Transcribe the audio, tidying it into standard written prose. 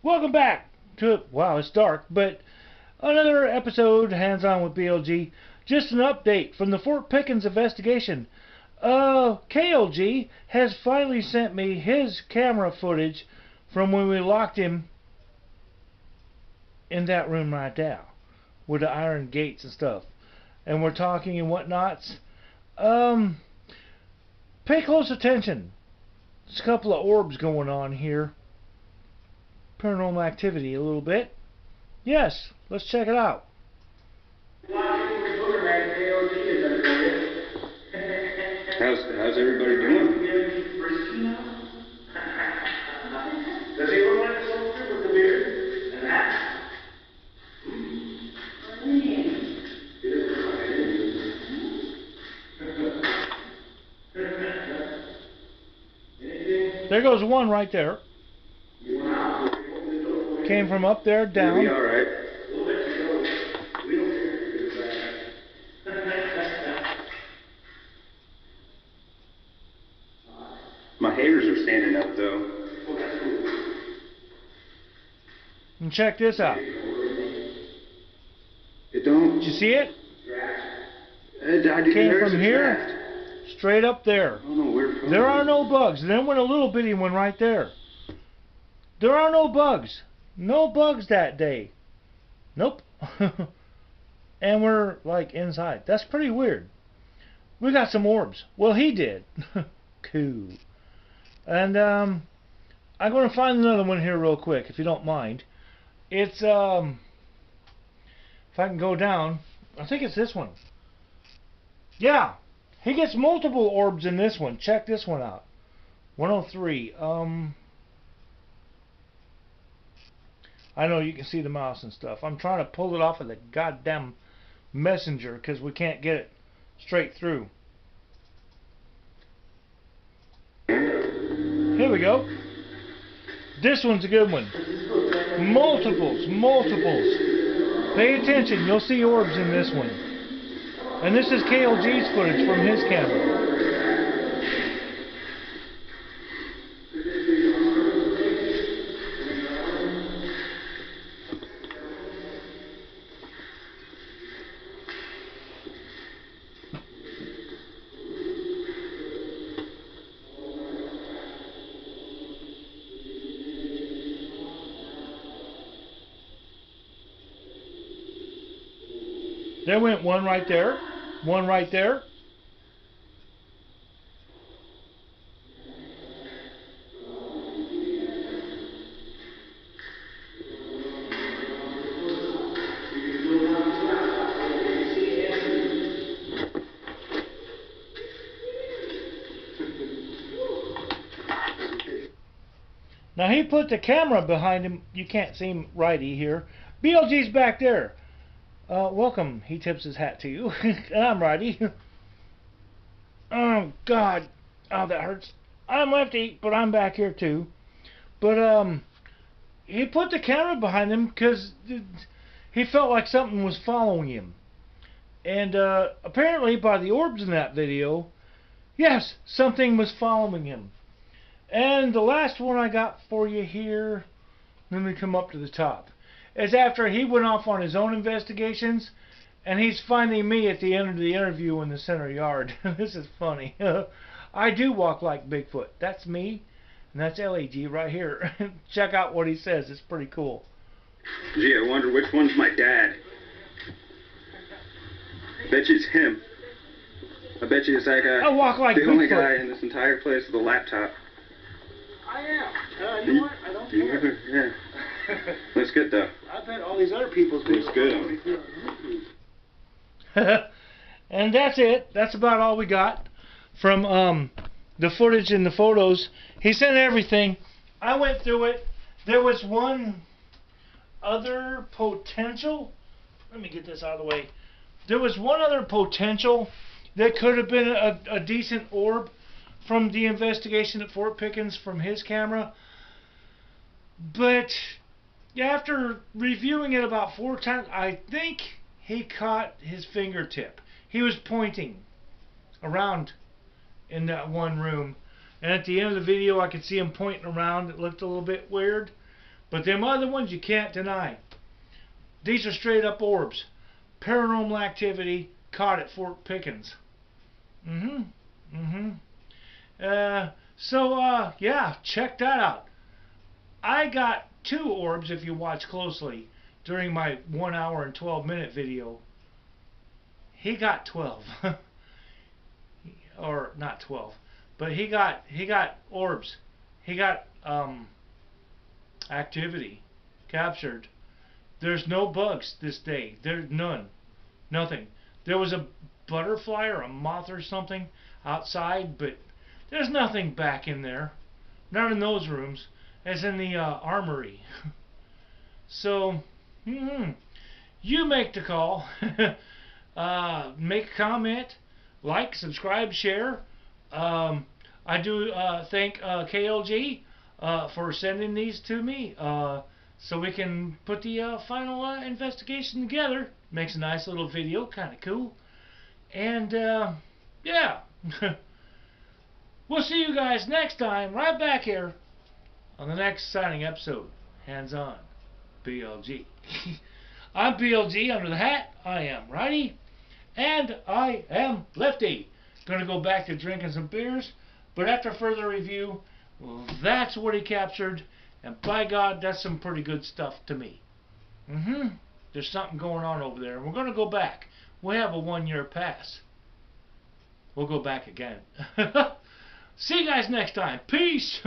Welcome back to, wow, it's dark, but another episode, Hands On with BLG. Just an update from the Fort Pickens investigation. KLG has finally sent me his camera footage from when we locked him in that room right there with the iron gates and stuff. And we're talking and whatnots. Pay close attention. There's a couple of orbs going on here. Paranormal activity a little bit. Yes, let's check it out. How's everybody doing? Does he look like a soldier with the beard and hat? There goes one right there. Came from up there down. You'll be all right. My haters are standing up though. And check this out. It don't. Did you see it? I Came from here straight up there. I don't know where from. There are no bugs. And then went a little bitty one right there. There are no bugs. No bugs that day. Nope. And we're like inside. That's pretty weird. We got some orbs. Well, he did. Cool. And I'm going to find another one here real quick, if you don't mind. It's if I can go down, I think it's this one. Yeah, he gets multiple orbs in this one. Check this one out. 103. I know you can see the mouse and stuff. I'm trying to pull it off of the goddamn messenger because we can't get it straight through. Here we go. This one's a good one. Multiples. Pay attention. You'll see orbs in this one. And this is KLG'S footage from his camera. There went one right there. One right there. Now he put the camera behind him. You can't see him righty here. BLG's back there. Welcome. He tips his hat to you. And I'm righty. Oh, God. Oh, that hurts. I'm lefty, but I'm back here too. But, he put the camera behind him because he felt like something was following him. And, apparently by the orbs in that video, yes, something was following him. And the last one I got for you here, let me come up to the top, is after he went off on his own investigations, and he's finding me at the end of the interview in the center yard. This is funny. I do walk like Bigfoot. That's me, and that's LAG right here. Check out what he says. It's pretty cool. Gee, I wonder which one's my dad. I bet you it's him. I bet you it's that guy. I walk like the only Bigfoot. guy in this entire place with a laptop. I am. You know what? I don't care. Yeah. Looks good though. I bet all these other people's Looks good. And that's it. That's about all we got from the footage and the photos. He sent everything. I went through it. There was one other potential. Let me get this out of the way. There was one other potential that could have been a decent orb from the investigation at Fort Pickens from his camera. But after reviewing it about 4 times, I think he caught his fingertip. He was pointing around in that one room. And at the end of the video, I could see him pointing around. It looked a little bit weird. But them other ones you can't deny. These are straight up orbs. Paranormal activity caught at Fort Pickens. Yeah, check that out. I got 2 orbs if you watch closely during my 1 hour and 12-minute video. He got 12. Or not 12, but he got orbs. He got activity captured. There's no bugs this day. There's none. Nothing. There was a butterfly or a moth or something outside, but there's nothing back in there. Not in those rooms. As in the armory. So, you make the call. Make a comment, like, subscribe, share. I do thank KLG for sending these to me, so we can put the final investigation together. Makes a nice little video, kind of cool. And yeah, we'll see you guys next time, right back here on the next signing episode. Hands on, BLG. I'm BLG under the hat. I am righty, and I am lefty. Gonna go back to drinking some beers, but after further review, well, that's what he captured, and by God, that's some pretty good stuff to me. There's something going on over there, and we're gonna go back. We have a 1-year pass. We'll go back again. See you guys next time. Peace.